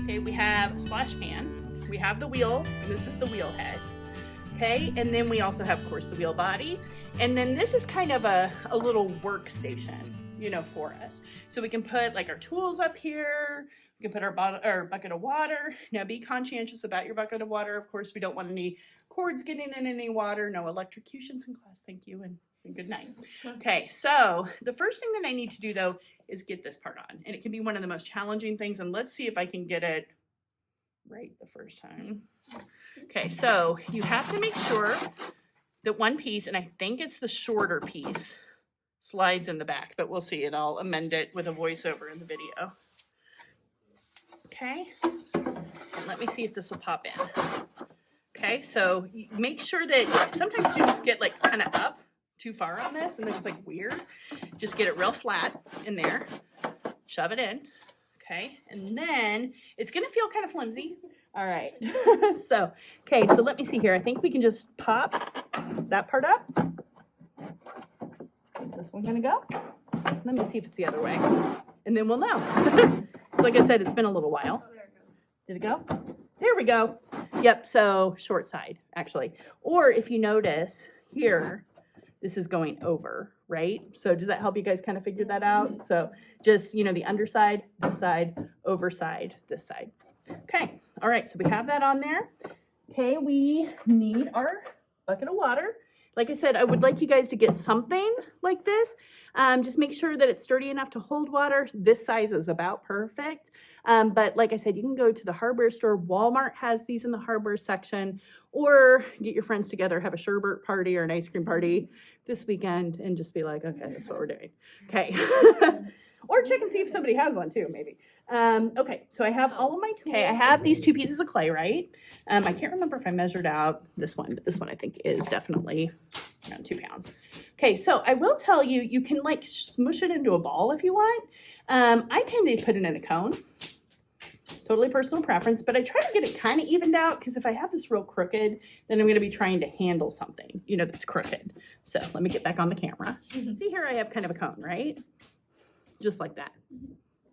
Okay, we have a splash pan. We have the wheel. This is the wheel head. Okay, and then we also have, of course, the wheel body. And then this is kind of a little workstation, you know, for us. So we can put like our tools up here. We can put our bucket of water. Now be conscientious about your bucket of water. Of course, we don't want any cords getting in any water. No electrocutions in class. Thank you and good night. Okay, so the first thing that I need to do though is get this part on. And it can be one of the most challenging things. And let's see if I can get it right the first time. Okay, so you have to make sure that one piece, and I think it's the shorter piece, slides in the back, but we'll see it. I'll amend it with a voiceover in the video. Okay, and let me see if this will pop in. Okay, so make sure that sometimes students get like kind of up too far on this and then it's like weird. Just get it real flat in there, shove it in, okay, and then it's gonna feel kind of flimsy. All right, so let me see here. I think we can just pop that part up. Is this one gonna go? Let me see if it's the other way, and then we'll know. So like I said, it's been a little while. Oh, there it goes. Did it go? There we go. Yep, so short side, actually. Or if you notice here, this is going over, right? So does that help you guys kind of figure that out? So just, you know, the underside, this side, overside, this side. Okay, all right, so we have that on there. Okay, we need our bucket of water. Like I said, I would like you guys to get something like this. Just make sure that it's sturdy enough to hold water. This size is about perfect. But like I said, you can go to the hardware store. Walmart has these in the hardware section, or get your friends together, have a sherbet party or an ice cream party this weekend and just be like, okay, that's what we're doing. Okay. Or check and see if somebody has one too, maybe. Okay, so I have all of my tools. Okay, I have these 2 pieces of clay, right? I can't remember if I measured out this one, but this one I think is definitely around 2 pounds. Okay, so I will tell you, you can like smush it into a ball if you want. I tend to put it in a cone. Totally personal preference, but I try to get it kind of evened out because if I have this real crooked, then I'm going to be trying to handle something, you know, that's crooked. So let me get back on the camera. See here, I have kind of a cone, right? Just like that.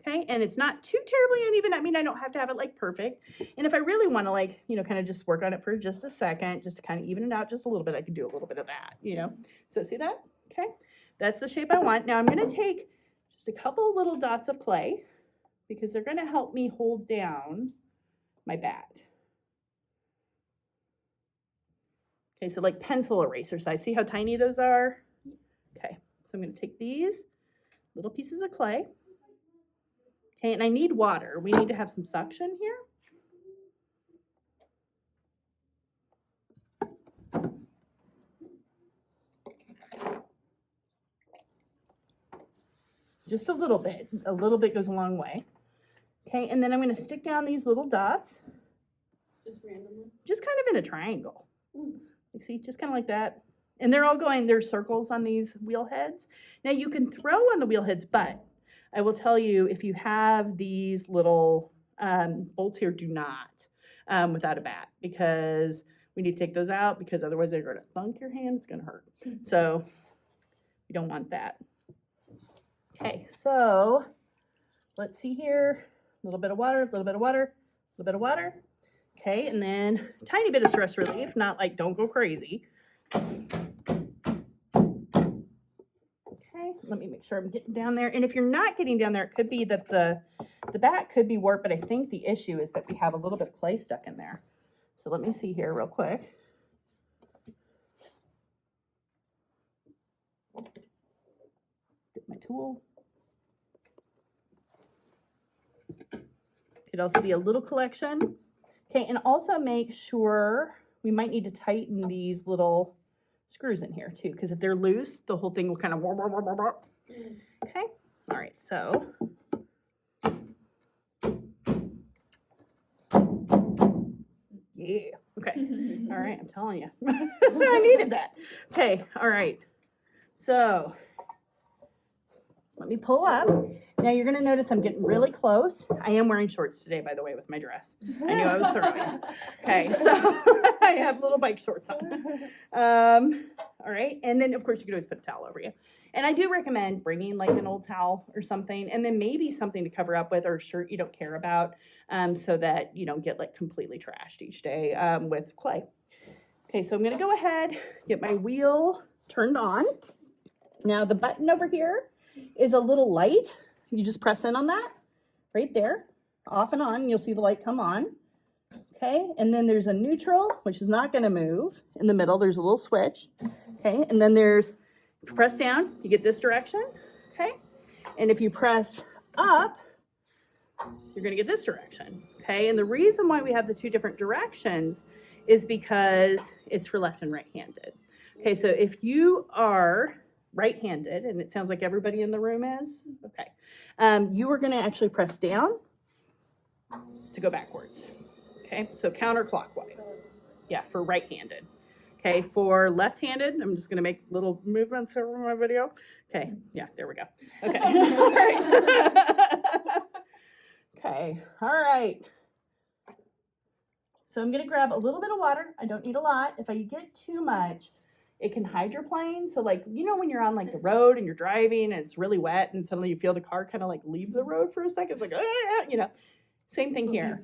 Okay, and it's not too terribly uneven. I mean, I don't have to have it like perfect. And if I really want to like, you know, kind of just work on it for just a second, just to kind of even it out just a little bit, I can do a little bit of that, you know. So see that? Okay, that's the shape I want. Now I'm going to take just a couple little dots of clay because they're going to help me hold down my bat. Okay, so like pencil eraser size. See how tiny those are? Okay, so I'm going to take these little pieces of clay. Okay, and I need water. We need to have some suction here. Just a little bit. A little bit goes a long way. Okay, and then I'm going to stick down these little dots. Just randomly? Just kind of in a triangle. You see, just kind of like that. And they're all going, there's circles on these wheel heads. Now you can throw on the wheel heads, but I will tell you, if you have these little bolts here, do not without a bat, because we need to take those out because otherwise they're going to thunk your hand. It's going to hurt. So we don't want that. Okay, so let's see here. A little bit of water, a little bit of water, a little bit of water. Okay, and then a tiny bit of stress relief, not like don't go crazy. Let me make sure I'm getting down there. And if you're not getting down there, it could be that the bat could be warped, but I think the issue is that we have a little bit of clay stuck in there. So let me see here real quick. Dip my tool. Could also be a little collection. Okay, and also make sure we might need to tighten these little screws in here too, because if they're loose, the whole thing will kind of okay. All right, so yeah, okay. All right, I'm telling you. I needed that. Okay, all right. So let me pull up. Now you're gonna notice I'm getting really close. I am wearing shorts today, by the way, with my dress. I knew I was throwing. Okay, so I have little bike shorts on. All right, and then of course you can always put a towel over you. And I do recommend bringing like an old towel or something, and then maybe something to cover up with, or a shirt you don't care about, so that you don't get like completely trashed each day with clay. Okay, so I'm gonna go ahead, get my wheel turned on. Now the button over here is a little light. You just press in on that right there, off and on. You'll see the light come on. Okay, and then there's a neutral, which is not gonna move. In the middle, there's a little switch. Okay, and then there's, if you press down, you get this direction, okay? And if you press up, you're gonna get this direction, okay? And the reason why we have the two different directions is because it's for left and right-handed. Okay, so if you are right-handed, and it sounds like everybody in the room is, okay, you are gonna actually press down to go backwards, okay? So counterclockwise, yeah, for right-handed. Okay, for left-handed, I'm just gonna make little movements over my video. Okay, yeah, there we go. Okay, all right. Okay, all right. So I'm gonna grab a little bit of water. I don't need a lot. If I get too much, it can hydroplane. So like, you know when you're on like the road and you're driving and it's really wet and suddenly you feel the car kind of like leave the road for a second. It's like, you know, same thing here.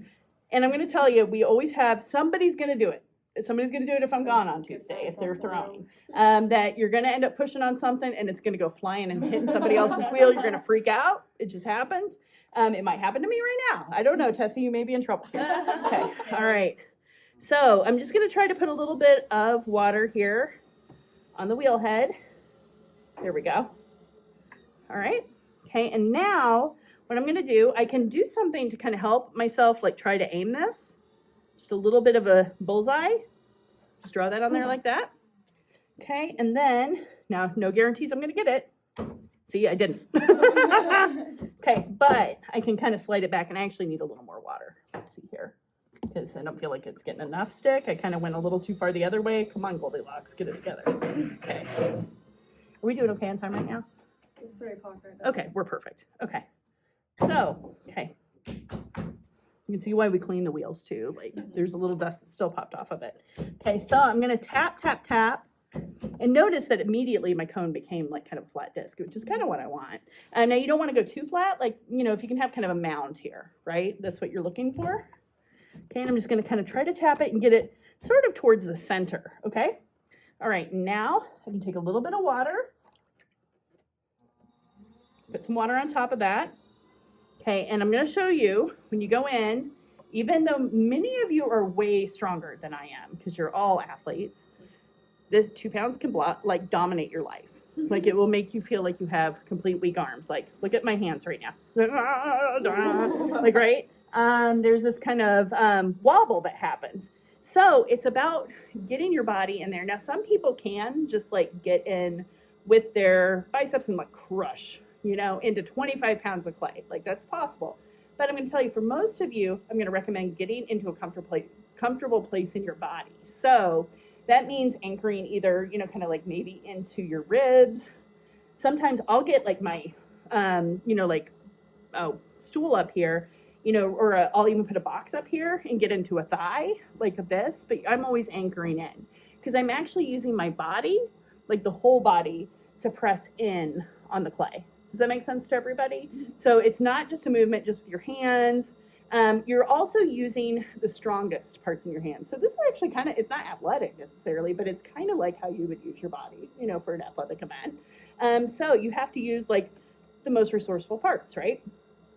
And I'm gonna tell you, we always have, somebody's gonna do it. Somebody's going to do it if I'm gone on Tuesday, if they're throwing. That you're going to end up pushing on something and it's going to go flying and hitting somebody else's wheel. You're going to freak out. It just happens. It might happen to me right now. I don't know, Tessie, you may be in trouble. Okay, all right. So I'm just going to try to put a little bit of water here on the wheel head. There we go. All right. Okay, and now what I'm going to do, I can do something to kind of help myself, like try to aim this. Just a little bit of a bullseye. Just draw that on there like that. Okay, and then, now no guarantees I'm gonna get it. See, I didn't. Okay, but I can kind of slide it back, and I actually need a little more water. Let's see here, because I don't feel like it's getting enough stick. I kind of went a little too far the other way. Come on, Goldilocks, get it together. Okay. Are we doing okay on time right now? It's 3 o'clock right now. Okay, we're perfect. Okay. So, okay. You can see why we clean the wheels too. Like there's a little dust that still popped off of it. Okay, so I'm gonna tap, tap, tap. And notice that immediately my cone became like kind of a flat disc, which is kind of what I want. Now you don't want to go too flat, like, you know, if you can have kind of a mound here, right? That's what you're looking for. Okay, and I'm just gonna kind of try to tap it and get it sort of towards the center, okay? All right, now I can take a little bit of water, put some water on top of that. Okay, and I'm going to show you when you go in, even though many of you are way stronger than I am, because you're all athletes, this 2 pounds can like dominate your life. Like it will make you feel like you have complete weak arms. Like look at my hands right now. Like right? There's this kind of wobble that happens. So it's about getting your body in there. Now some people can just like get in with their biceps and like crush, you know, into 25 pounds of clay. Like that's possible. But I'm going to tell you, for most of you, I'm going to recommend getting into a comfortable place in your body. So that means anchoring either, you know, kind of like maybe into your ribs. Sometimes I'll get like my, you know, like stool up here, you know, or I'll even put a box up here and get into a thigh like this. But I'm always anchoring in because I'm actually using my body, like the whole body, to press in on the clay. Does that make sense to everybody? So it's not just a movement just with your hands. You're also using the strongest parts in your hands. So this is actually kind of, it's not athletic necessarily, but it's kind of like how you would use your body, you know, for an athletic event. So you have to use like the most resourceful parts, right?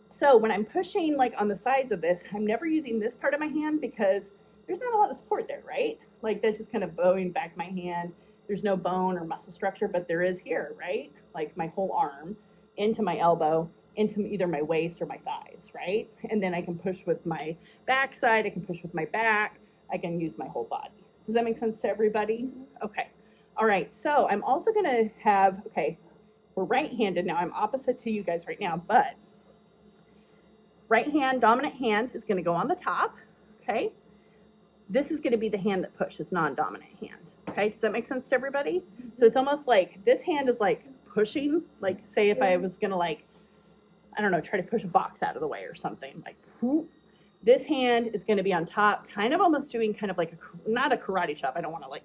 So when I'm pushing like on the sides of this, I'm never using this part of my hand because there's not a lot of support there, right? Like that's just kind of bowing back my hand. There's no bone or muscle structure, but there is here, right? Like my whole arm into my elbow, into either my waist or my thighs, right? And then I can push with my backside, I can push with my back, I can use my whole body. Does that make sense to everybody? Okay. All right, so I'm also gonna have, okay, we're right-handed now. I'm opposite to you guys right now, but right hand, dominant hand is gonna go on the top, okay? This is gonna be the hand that pushes, non-dominant hand, okay? Does that make sense to everybody? So it's almost like this hand is like pushing, like say if I was gonna like, I don't know, try to push a box out of the way or something, like whoop. This hand is gonna be on top, kind of almost doing kind of like not a karate chop. I don't wanna like,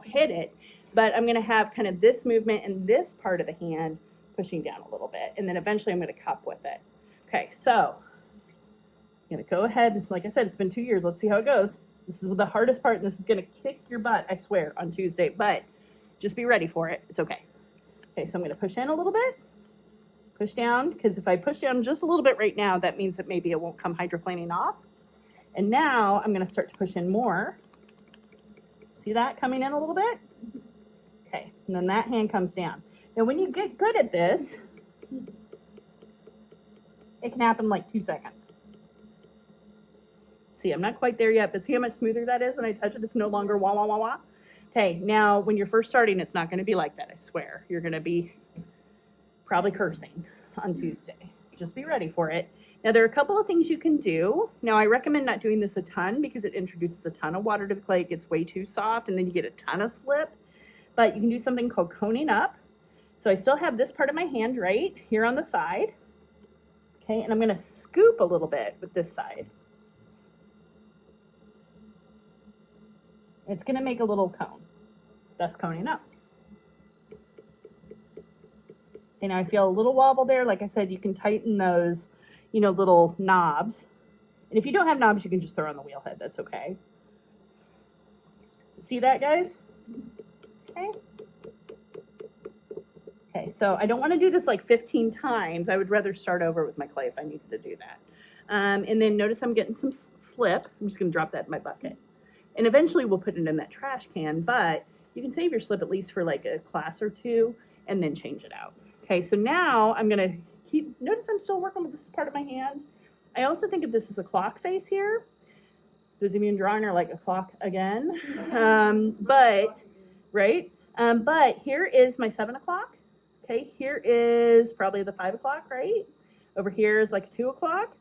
hit it, but I'm gonna have kind of this movement and this part of the hand pushing down a little bit. And then eventually I'm gonna cup with it. Okay, so I'm gonna go ahead. Like I said, it's been 2 years. Let's see how it goes. This is the hardest part, and this is gonna kick your butt, I swear, on Tuesday, but just be ready for it. It's okay. Okay, so I'm gonna push in a little bit, push down, because if I push down just a little bit right now, that means that maybe it won't come hydroplaning off. And now I'm gonna start to push in more. See that coming in a little bit? Okay, and then that hand comes down. Now when you get good at this, it can happen in like 2 seconds. See, I'm not quite there yet, but see how much smoother that is when I touch it? It's no longer wah, wah, wah, wah. Okay, now when you're first starting, it's not gonna be like that, I swear. You're gonna be probably cursing on Tuesday. Just be ready for it. Now there are a couple of things you can do. Now I recommend not doing this a ton because it introduces a ton of water to the clay. It gets way too soft and then you get a ton of slip. But you can do something called coning up. So I still have this part of my hand right here on the side. Okay, and I'm gonna scoop a little bit with this side. It's gonna make a little cone, thus coning up. Okay, now I feel a little wobble there. Like I said, you can tighten those, little knobs. And if you don't have knobs, you can just throw on the wheel head. That's okay. See that, guys? Okay. Okay, so I don't want to do this like 15 times. I would rather start over with my clay if I needed to do that. And then notice I'm getting some slip. I'm just going to drop that in my bucket. And eventually we'll put it in that trash can, but you can save your slip at least for like a class or two and then change it out. Okay, so now I'm gonna notice I'm still working with this part of my hand. I also think of this as a clock face here. Those of you in drawing are like a clock again. But here is my 7 o'clock. Okay, here is probably the 5 o'clock, right? Over here is like 2 o'clock.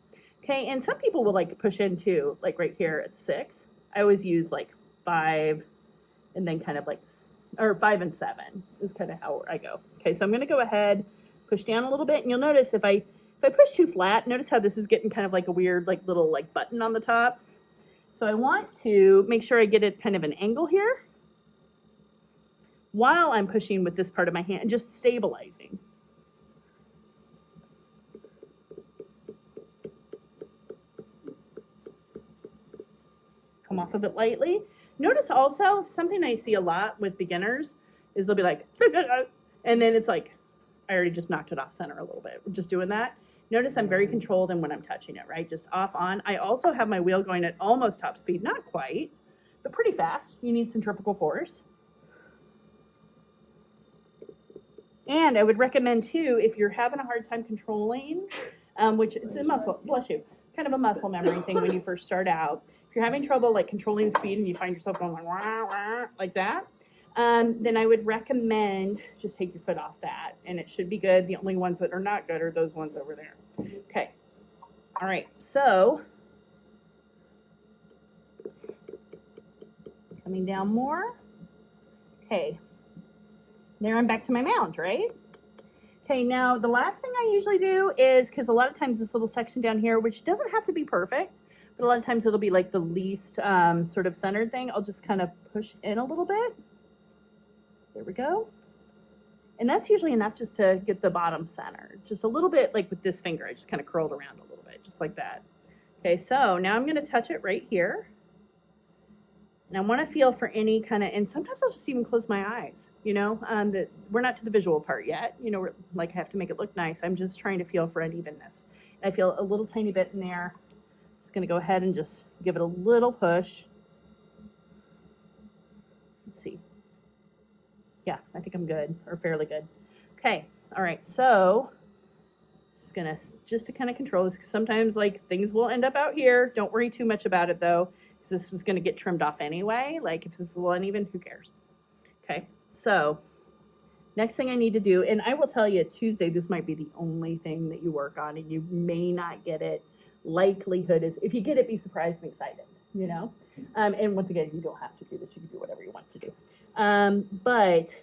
Okay, and some people will like push in too, like right here at the 6. I always use like 5 and then kind of like, or 5 and 7 is kind of how I go. Okay, so I'm gonna go ahead, push down a little bit, and you'll notice if I push too flat, notice how this is getting kind of like a weird like little like button on the top. So I want to make sure I get it kind of an angle here while I'm pushing with this part of my hand, just stabilizing. Come off of it lightly. Notice also, something I see a lot with beginners is they'll be like, and then it's like, I already just knocked it off center a little bit. We're just doing that. Notice I'm very controlled in when I'm touching it, right? Just off on. I also have my wheel going at almost top speed, not quite, but pretty fast. You need centrifugal force. And I would recommend too, if you're having a hard time controlling, which it's a muscle, bless you, kind of a muscle memory thing when you first start out. If you're having trouble like controlling the speed and you find yourself going like, wah, wah, like that, then I would recommend just take your foot off that and it should be good. The only ones that are not good are those ones over there. Okay. All right. So coming down more. Okay. There I'm back to my mound, right? Okay, now the last thing I usually do is, because a lot of times this little section down here, which doesn't have to be perfect, but a lot of times it'll be like the least sort of centered thing, I'll just kind of push in a little bit. There we go. And that's usually enough just to get the bottom centered. Just a little bit like with this finger, I just kind of curled around a little bit, just like that. Okay, so now I'm going to touch it right here. And I want to feel for any kind of, and sometimes I'll just even close my eyes, that we're not to the visual part yet. We're, like I have to make it look nice. I'm just trying to feel for unevenness. And I feel a little tiny bit in there. Just going to go ahead and just give it a little push. Let's see. Yeah, I think I'm good, or fairly good. Okay, all right, so just to kind of control this, because sometimes like things will end up out here. Don't worry too much about it though. This is going to get trimmed off anyway. Like if this is a little uneven, who cares? Okay, so next thing I need to do, and I will tell you Tuesday, this might be the only thing that you work on and you may not get it. Likelihood is if you get it, be surprised and excited, and once again, you don't have to do this. You can do whatever you want to do. But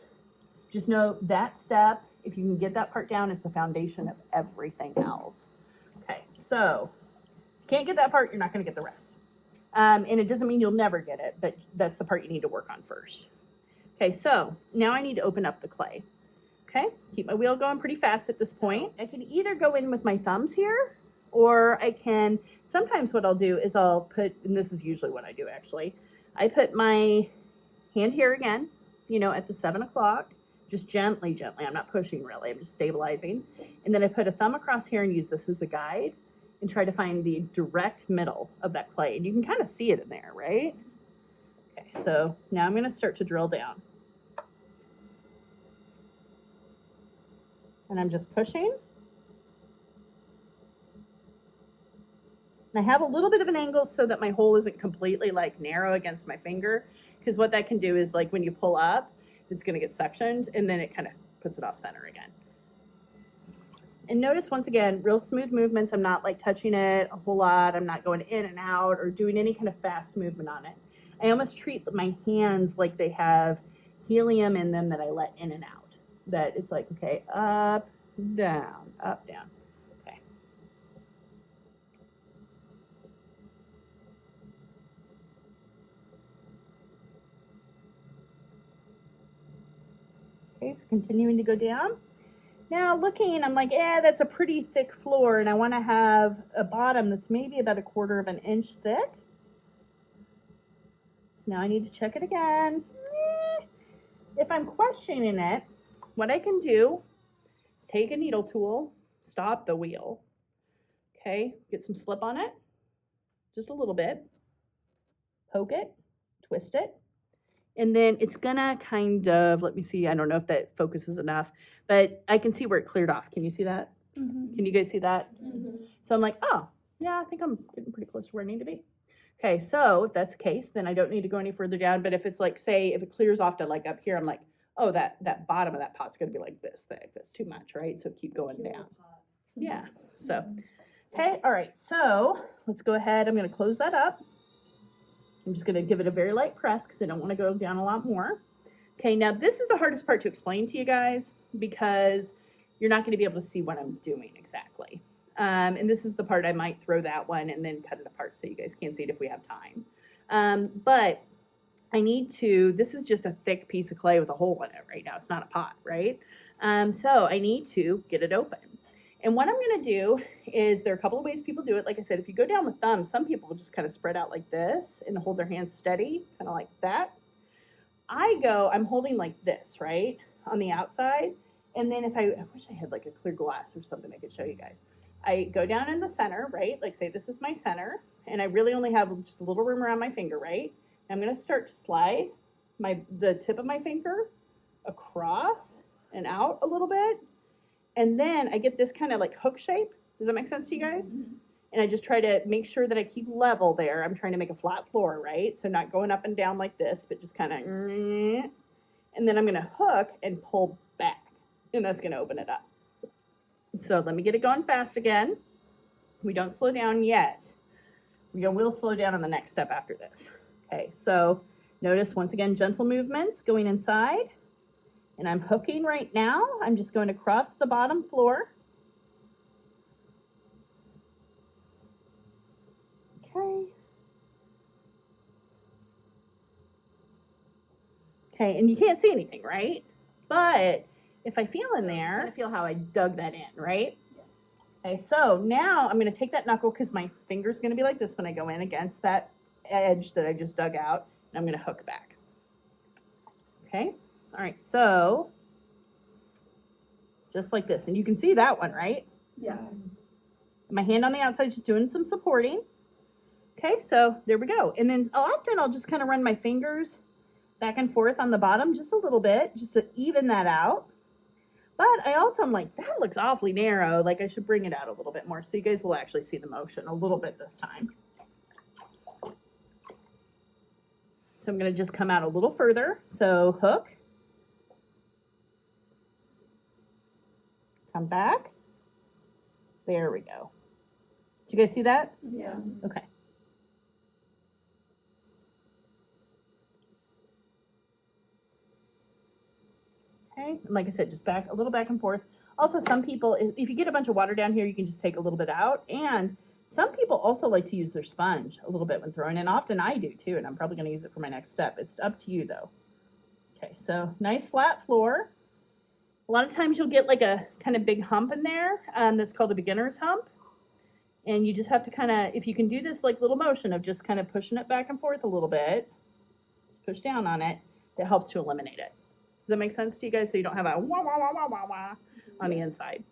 just know that step If you can get that part down, it's the foundation of everything else. Okay, so if you can't get that part, you're not going to get the rest. And it doesn't mean you'll never get it, but that's the part you need to work on first. Okay, so now I need to open up the clay. Okay, keep my wheel going pretty fast at this point. I can either go in with my thumbs here, or I can, sometimes what I'll do is I'll put, and this is usually what I do actually, I put my hand here again, you know, at the 7 o'clock, just gently, I'm not pushing really, I'm just stabilizing. And then I put a thumb across here and use this as a guide and try to find the direct middle of that clay. And you can kind of see it in there, right? Okay, so now I'm gonna start to drill down. And I'm just pushing. And I have a little bit of an angle so that my hole isn't completely like narrow against my finger, because what that can do is like when you pull up, it's gonna get sectioned and then it kind of puts it off center again. And notice once again, real smooth movements. I'm not like touching it a whole lot. I'm not going in and out or doing any kind of fast movement on it. I almost treat my hands like they have helium in them that I let in and out. That it's like, okay, up, down, up, down. Okay. Okay, so continuing to go down. Now looking, I'm like, that's a pretty thick floor, and I want to have a bottom that's maybe about 1/4 of an inch thick. Now I need to check it again. If I'm questioning it, what I can do is take a needle tool, stop the wheel, okay, get some slip on it, just a little bit, poke it, twist it, and then it's gonna kind of, let me see, I don't know if that focuses enough, but I can see where it cleared off. Can you see that? Mm-hmm. Can you guys see that? Mm-hmm. So I'm like, oh, yeah, I think I'm getting pretty close to where I need to be. Okay, so if that's the case, then I don't need to go any further down, but if it's like, say, if it clears off to like up here, I'm like, oh, that bottom of that pot's gonna be like this thick. That's too much, right? So keep going down. Yeah, so, okay, all right, so let's go ahead. I'm gonna close that up. I'm just gonna give it a very light press because I don't wanna go down a lot more. Okay, now this is the hardest part to explain to you guys because you're not gonna be able to see what I'm doing exactly. And this is the part I might throw that one and then cut it apart so you guys can see it if we have time. But I need to, this is just a thick piece of clay with a hole in it right now. It's not a pot, right? So I need to get it open. And what I'm gonna do is, there are a couple of ways people do it. Like I said, if you go down with thumbs, some people will just kind of spread out like this and hold their hands steady, kind of like that. I'm holding like this, right? On the outside. And then I wish I had like a clear glass or something I could show you guys. I go down in the center, right? Like say this is my center, and I really only have just a little room around my finger, right? I'm gonna start to slide the tip of my finger across and out a little bit. And then I get this kind of like hook shape. Does that make sense to you guys? Mm-hmm. And I just try to make sure that I keep level there. I'm trying to make a flat floor, right? So not going up and down like this, but just kind of, and then I'm gonna hook and pull back, and that's gonna open it up. So let me get it going fast again. We don't slow down yet. We will slow down on the next step after this. Okay, so notice once again, gentle movements going inside. And I'm hooking right now. I'm just going across the bottom floor. Okay. Okay, and you can't see anything, right? But if I feel in there, I feel how I dug that in, right? Okay, so now I'm gonna take that knuckle, because my finger's gonna be like this when I go in against that edge that I just dug out, and I'm gonna hook back. Okay, all right, so just like this, and you can see that one, right? Yeah. My hand on the outside, just doing some supporting. Okay, so there we go. And then often I'll just kind of run my fingers back and forth on the bottom just a little bit, just to even that out. But I also am like, that looks awfully narrow. Like I should bring it out a little bit more so you guys will actually see the motion a little bit this time. So I'm gonna just come out a little further. So hook. Come back. There we go. Did you guys see that? Yeah. Okay. Okay, and like I said, just a little back and forth. Also, some people, if you get a bunch of water down here, you can just take a little bit out. And some people also like to use their sponge a little bit when throwing, and often I do too, and I'm probably going to use it for my next step. It's up to you though. Okay, so nice flat floor. A lot of times you'll get like a kind of big hump in there that's called a beginner's hump. And you just have to kind of, if you can do this like little motion of just kind of pushing it back and forth a little bit, push down on it, that helps to eliminate it. Does that make sense to you guys? So you don't have a wah, wah, wah, wah, wah, wah on the inside.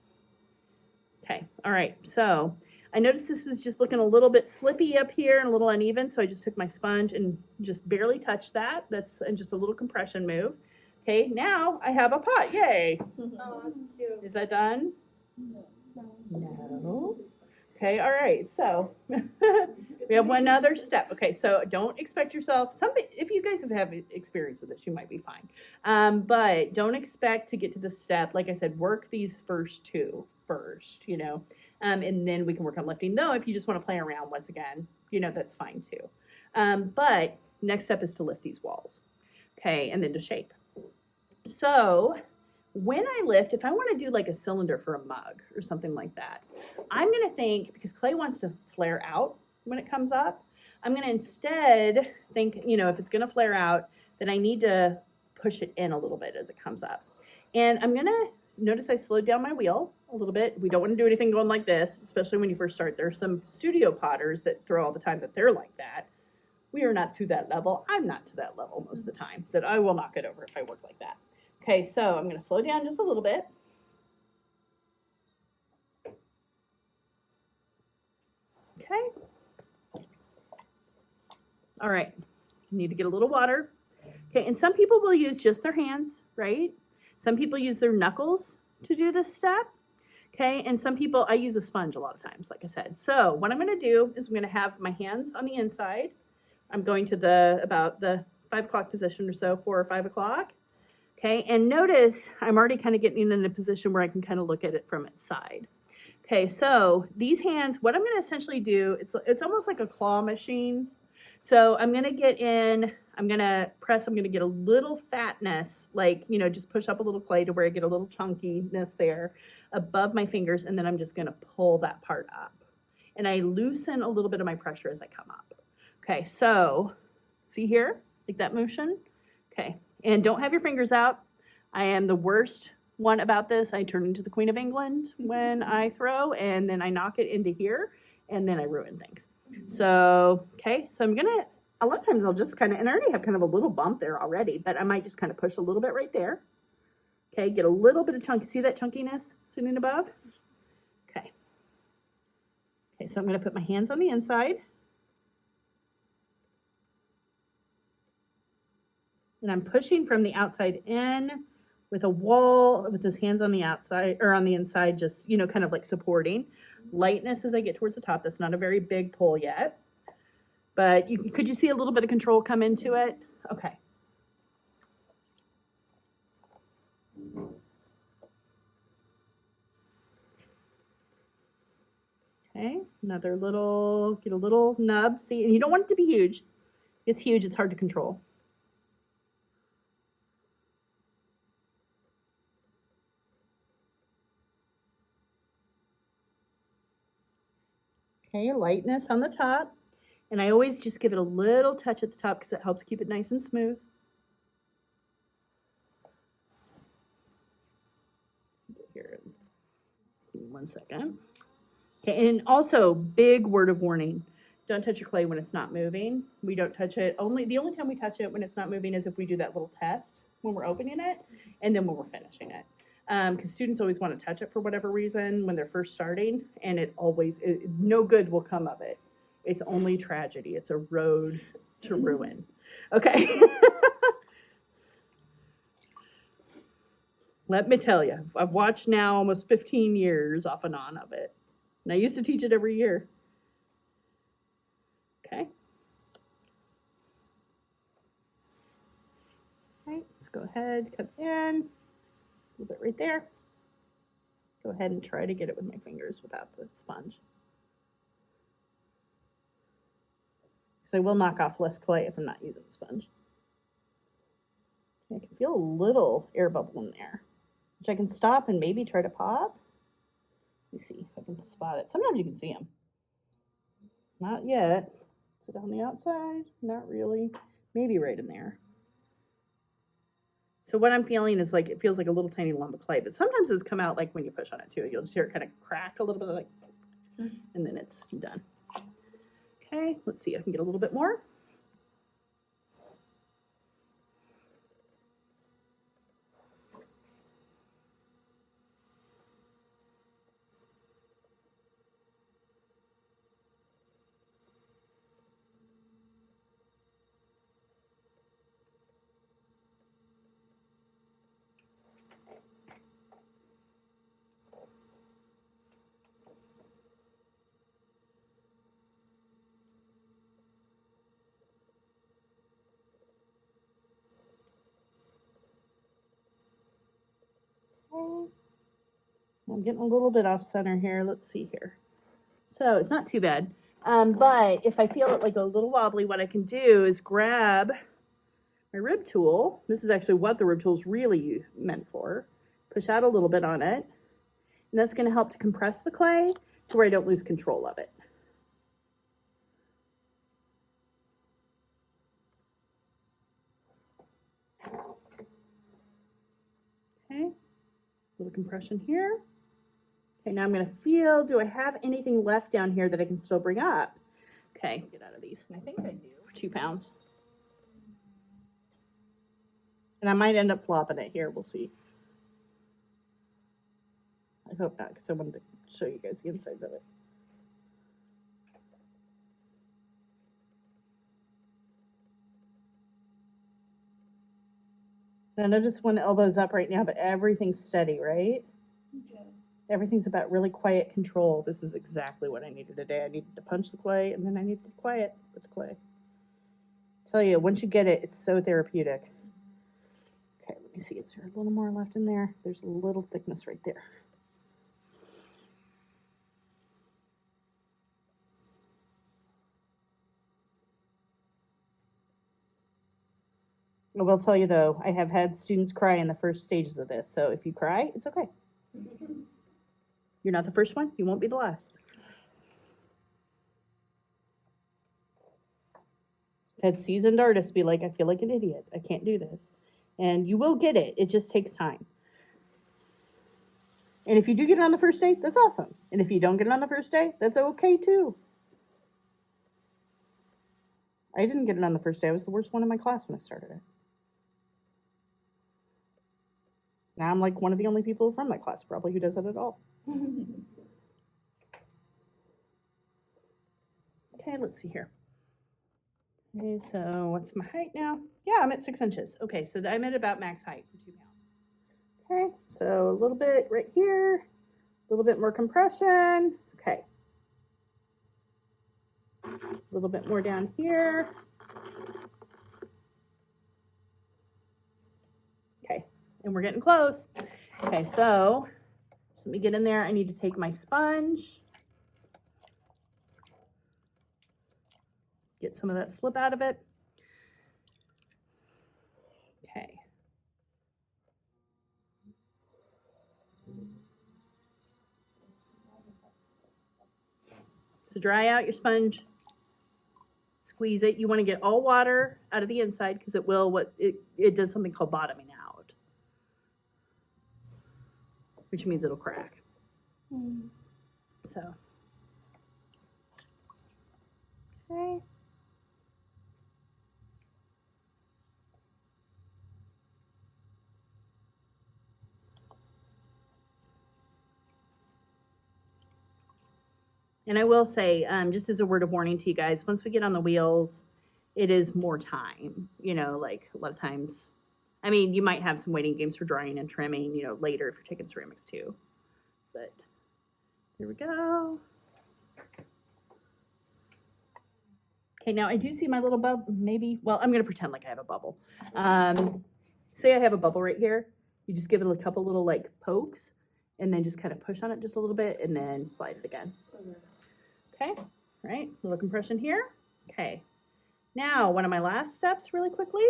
Okay, all right, so I noticed this was just looking a little bit slippy up here and a little uneven, so I just took my sponge and just barely touched that. That's just a little compression move. Okay, now I have a pot, yay. Oh, that's cute. Is that done? No. Okay, all right, so we have one other step. Okay, so don't expect yourself, if you guys have had experience with this, you might be fine. But don't expect to get to the step, like I said, work these first two first, and then we can work on lifting. Though, if you just want to play around once again, that's fine too. But next step is to lift these walls, okay, and then to shape. So when I lift, if I want to do like a cylinder for a mug or something like that, I'm going to think, because clay wants to flare out when it comes up, I'm going to instead think, if it's going to flare out, then I need to push it in a little bit as it comes up. And I'm going to notice I slowed down my wheel a little bit. We don't want to do anything going like this, especially when you first start. There are some studio potters that throw all the time that they're like that. We are not to that level. I'm not to that level most of the time, that I will knock it over if I work like that. Okay, so I'm going to slow down just a little bit. Okay. All right, need to get a little water. Okay, and some people will use just their hands, right? Some people use their knuckles to do this step. Okay, and some people, I use a sponge a lot of times, like I said. So what I'm going to do is I'm going to have my hands on the inside. I'm going to about the 5 o'clock position or so, 4 or 5 o'clock. Okay, and notice I'm already kind of getting in a position where I can kind of look at it from its side. Okay, so these hands, what I'm going to essentially do, it's almost like a claw machine. So I'm going to get in, I'm going to press, I'm going to get a little fatness, like, just push up a little clay to where I get a little chunkiness there above my fingers, and then I'm just going to pull that part up. And I loosen a little bit of my pressure as I come up. Okay, so see here, like that motion? Okay. And don't have your fingers out. I am the worst one about this. I turn into the Queen of England when I throw, and then I knock it into here, and then I ruin things. So, okay, so I'm gonna, a lot of times I'll just kind of, and I already have kind of a little bump there already, but I might just kind of push a little bit right there. Okay, get a little bit of chunk. See that chunkiness sitting above? Okay. Okay, so I'm gonna put my hands on the inside. And I'm pushing from the outside in with a wall, with his hands on the outside, or on the inside, just, kind of like supporting. Lightness as I get towards the top. That's not a very big pull yet. But could you see a little bit of control come into it? Okay. Okay, another little, get a little nub. See, and you don't want it to be huge. If it's huge, it's hard to control. Okay, lightness on the top. And I always just give it a little touch at the top because it helps keep it nice and smooth. Here, give me 1 second. Okay, and also big word of warning. Don't touch your clay when it's not moving. We don't touch it. The only time we touch it when it's not moving is if we do that little test when we're opening it and then when we're finishing it. Because students always want to touch it for whatever reason when they're first starting, and no good will come of it. It's only tragedy. It's a road to ruin. Okay. Let me tell you, I've watched now almost 15 years off and on of it. And I used to teach it every year. Okay. Okay, let's go ahead, come in. A little bit right there. Go ahead and try to get it with my fingers without the sponge. Because I will knock off less clay if I'm not using the sponge. I can feel a little air bubble in there, which I can stop and maybe try to pop. Let me see if I can spot it. Sometimes you can see them. Not yet. Is it on the outside? Not really. Maybe right in there. So what I'm feeling is like, it feels like a little tiny lump of clay, but sometimes it's come out like when you push on it too. You'll just hear it kind of crack a little bit, like, and then it's done. Okay, let's see if I can get a little bit more. Okay. I'm getting a little bit off center here. Let's see here. So it's not too bad. But if I feel it like a little wobbly, what I can do is grab my rib tool. This is actually what the rib tool is really meant for. Push out a little bit on it. And that's going to help to compress the clay to where I don't lose control of it. Okay, a little compression here. Okay, now I'm going to feel, do I have anything left down here that I can still bring up? Okay, get out of these. And I think I do for 2 pounds. And I might end up flopping it here. We'll see. I hope not, because I wanted to show you guys the insides of it. Now notice one elbow's up right now, but everything's steady, right? Yeah. Everything's about really quiet control. This is exactly what I needed today. I needed to punch the clay, and then I needed to quiet with the clay. I tell you, once you get it, it's so therapeutic. Okay, let me see. Is there a little more left in there? There's a little thickness right there. I will tell you though, I have had students cry in the first stages of this. So if you cry, it's okay. You're not the first one. You won't be the last. I've had seasoned artists be like, I feel like an idiot. I can't do this. And you will get it. It just takes time. And if you do get it on the first day, that's awesome. And if you don't get it on the first day, that's okay too. I didn't get it on the first day. I was the worst one in my class when I started it. Now I'm like one of the only people from my class probably who does it at all. Okay, let's see here. Okay, so what's my height now? Yeah, I'm at 6 inches. Okay, so I'm at about max height for 2 pounds. Okay, so a little bit right here, a little bit more compression. Okay. A little bit more down here. Okay, and we're getting close. Okay, so let me get in there. I need to take my sponge. Get some of that slip out of it. Okay. So dry out your sponge. Squeeze it. You want to get all water out of the inside because it will it does something called bottoming out, which means it'll crack. So okay. And I will say, just as a word of warning to you guys, once we get on the wheels, it is more time. You know, like a lot of times, I mean, you might have some waiting games for drying and trimming, you know, later if you're taking ceramics too. But here we go. Okay, now I do see my little bubble, maybe, well, I'm going to pretend like I have a bubble. Say I have a bubble right here. You just give it a couple little like pokes and then just kind of push on it just a little bit and then slide it again. Okay, right, little compression here. Okay, now one of my last steps really quickly.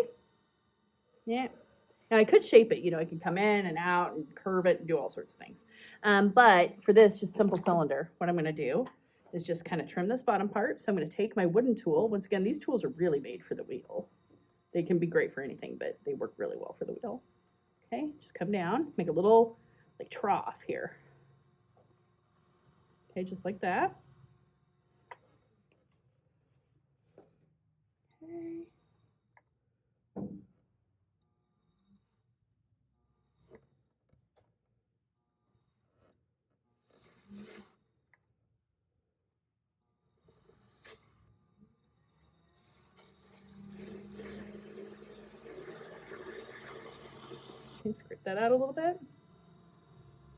Yeah, Now I could shape it, I can come in and out and curve it and do all sorts of things. But for this just simple cylinder, what I'm gonna do is just kind of trim this bottom part. So I'm gonna take my wooden tool. Once again, these tools are really made for the wheel. They can be great for anything, but they work really well for the wheel. Okay, just come down, make a little like trough here. Okay, just like that. Okay. Okay, script that out a little bit.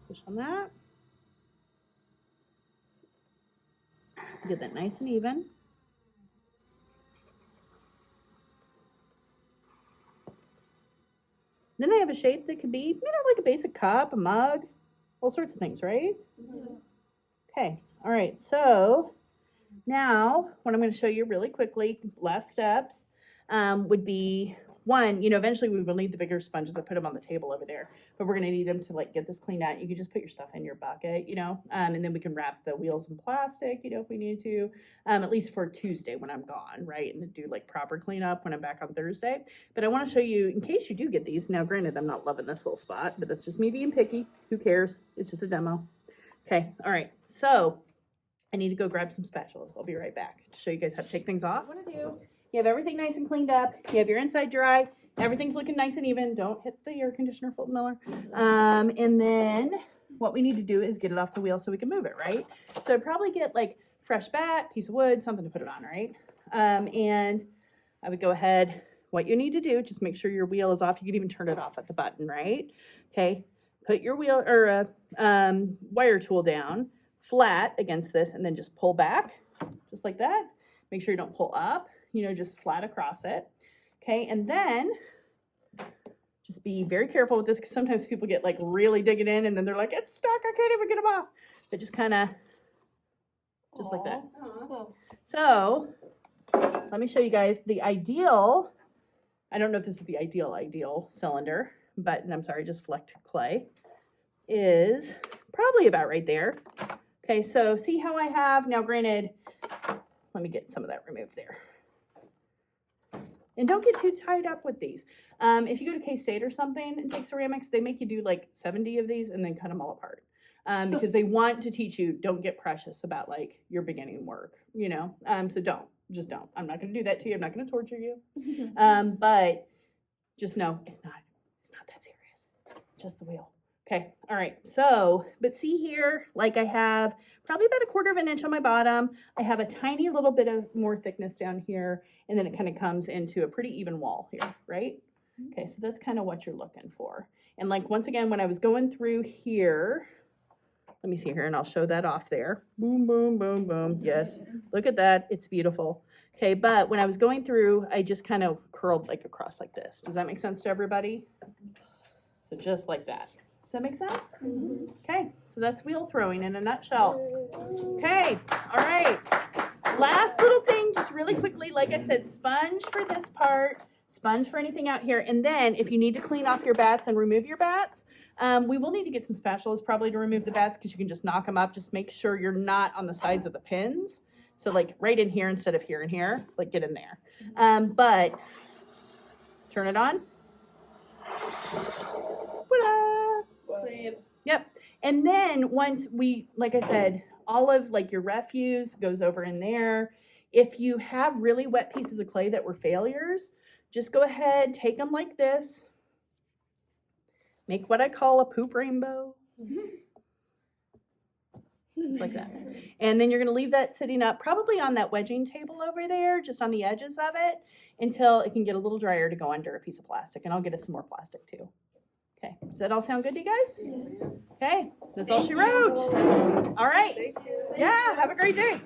Push on that. Get that nice and even. Then I have a shape that could be, like a basic cup, a mug, all sorts of things, right? Mm-hmm. Okay, all right, so now what I'm going to show you really quickly, last steps, would be one, eventually we will need the bigger sponges. I put them on the table over there, but we're going to need them to like get this cleaned out. You can just put your stuff in your bucket, and then we can wrap the wheels in plastic, if we need to, at least for Tuesday when I'm gone, right? And do like proper cleanup when I'm back on Thursday. But I want to show you, in case you do get these, now granted, I'm not loving this little spot, but that's just me being picky. Who cares? It's just a demo. Okay, all right, so I need to go grab some spatulas. I'll be right back to show you guys how to take things off. What I do, you have everything nice and cleaned up. You have your inside dry. Everything's looking nice and even. Don't hit the air conditioner, Fulton Miller. And then what we need to do is get it off the wheel so we can move it, right? So I'd probably get like fresh bat, piece of wood, something to put it on, right? And I would go ahead. What you need to do, just make sure your wheel is off. You can even turn it off at the button, right? Okay. Put your wheel or wire tool down flat against this and then just pull back just like that. Make sure you don't pull up, just flat across it. Okay, and then just be very careful with this because sometimes people get like really digging in and then they're like, it's stuck, I can't even get them off. But just kind of, just like that. So let me show you guys the ideal, I don't know if this is the ideal cylinder, but, and I'm sorry, just flecked clay, is probably about right there. Okay, so see how I have, now granted, let me get some of that removed there. And don't get too tied up with these. If you go to K-State or something and take ceramics, they make you do like 70 of these and then cut them all apart. Because they want to teach you, don't get precious about like your beginning work, So just don't. I'm not going to do that to you. I'm not going to torture you. But just know it's not that serious. Just the wheel. Okay, all right, so, but see here, like I have probably about 1/4 of an inch on my bottom. I have a tiny little bit of more thickness down here, and then it kind of comes into a pretty even wall here, right? Okay, so that's kind of what you're looking for. And like, once again, when I was going through here, let me see here, and I'll show that off there. Boom, boom, boom, boom, yes, look at that, it's beautiful. Okay, but when I was going through, I just kind of curled like across like this. Does that make sense to everybody? So just like that. Does that make sense? Mm-hmm. Okay, so that's wheel throwing in a nutshell. Okay, all right. Last little thing, just really quickly, like I said, sponge for this part, sponge for anything out here, and then if you need to clean off your bats and remove your bats, we will need to get some spatulas probably to remove the bats because you can just knock them up. Just make sure you're not on the sides of the pins. So like right in here instead of here and here, like get in there. But turn it on. Yep. And then once we, like I said, all of like your refuse goes over in there. If you have really wet pieces of clay that were failures, just go ahead, take them like this. Make what I call a poop rainbow. Just like that. And then you're going to leave that sitting up probably on that wedging table over there, just on the edges of it, until it can get a little drier to go under a piece of plastic. And I'll get us some more plastic too. Okay, does that all sound good to you guys? Yes. Okay, that's all she wrote. All right. Yeah, have a great day.